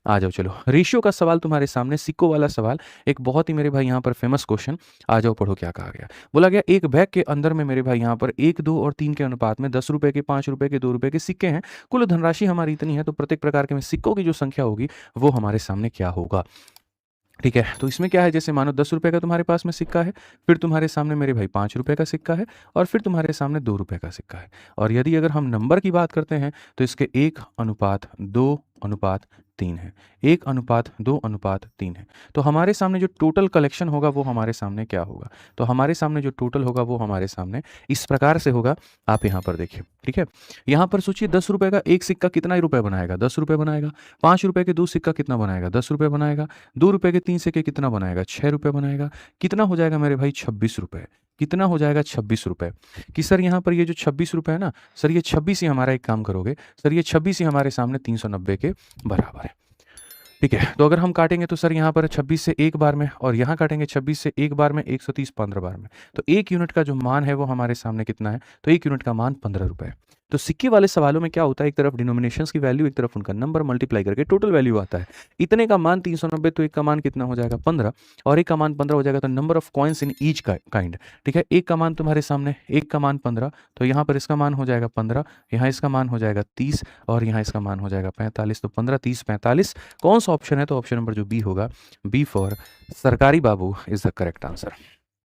आ जाओ चलो, रेशियो का सवाल तुम्हारे सामने, सिक्कों वाला सवाल, एक बहुत ही मेरे भाई यहाँ पर फेमस क्वेश्चन। आ जाओ पढ़ो क्या कहा गया। बोला गया एक बैग के अंदर में मेरे भाई यहाँ पर 1, 2 और 3 के अनुपात में 10 रुपए के, 5 रुपए के, 2 रुपए के सिक्के हैं। कुल धनराशि हमारी इतनी है, तो प्रत्येक प्रकार के में सिक्कों की जो संख्या होगी वो हमारे सामने क्या होगा। ठीक है, तो इसमें क्या है, जैसे मानो 10 रुपए का तुम्हारे पास में सिक्का है, फिर तुम्हारे सामने मेरे भाई 5 रुपए का सिक्का है, और फिर तुम्हारे सामने 2 रुपए का सिक्का है। और यदि अगर हम नंबर की बात करते हैं तो इसके 1:2:3 है, 1:2:3 है। तो हमारे सामने जो टोटल कलेक्शन होगा वो हमारे सामने क्या होगा, तो हमारे सामने जो टोटल होगा वो हमारे सामने इस प्रकार से होगा। आप यहाँ पर देखिए, ठीक है, यहाँ पर सोचिए 10 रुपए का एक सिक्का कितना ही रुपए बनाएगा, 10 रुपए बनाएगा। 5 रुपए के 2 सिक्का कितना बनाएगा, 10 रुपए बनाएगा। 2 रुपए के 3 सिक्के कितना बनाएगा, 6 रुपए बनाएगा। कितना हो जाएगा मेरे भाई, 26 रुपए। कितना हो जाएगा, 26 रुपए। कि सर यहाँ पर ये जो 26 रुपए है ना, सर ये 26 ही हमारा, एक काम करोगे सर, ये 26 ही हमारे सामने 390 के बराबर है। ठीक है, तो अगर हम काटेंगे तो सर यहाँ पर 26 से एक बार में, और यहाँ काटेंगे 26 से एक बार में, 130 15 बार में। तो 1 यूनिट का जो मान है वो हमारे सामने कितना है, तो 1 यूनिट का मान 15 रुपए है। तो सिक्के वाले सवालों में क्या होता है, एक तरफ डिनोमिनेशंस की वैल्यू, एक तरफ उनका नंबर मल्टीप्लाई करके टोटल वैल्यू आता है। इतने का मान 390, तो एक का मान कितना हो जाएगा, 15, और एक का मान 15 हो जाएगा, तो number of coins in each kind. ठीक है, एक का मान तुम्हारे सामने, एक का मान 15, तो यहाँ पर इसका मान हो जाएगा 15, यहाँ इसका मान हो जाएगा 30, और यहाँ इसका मान हो जाएगा 45। तो 15, 30, 45 कौन सा ऑप्शन है, तो ऑप्शन नंबर जो बी होगा, बी फॉर सरकारी बाबू इज द करेक्ट आंसर।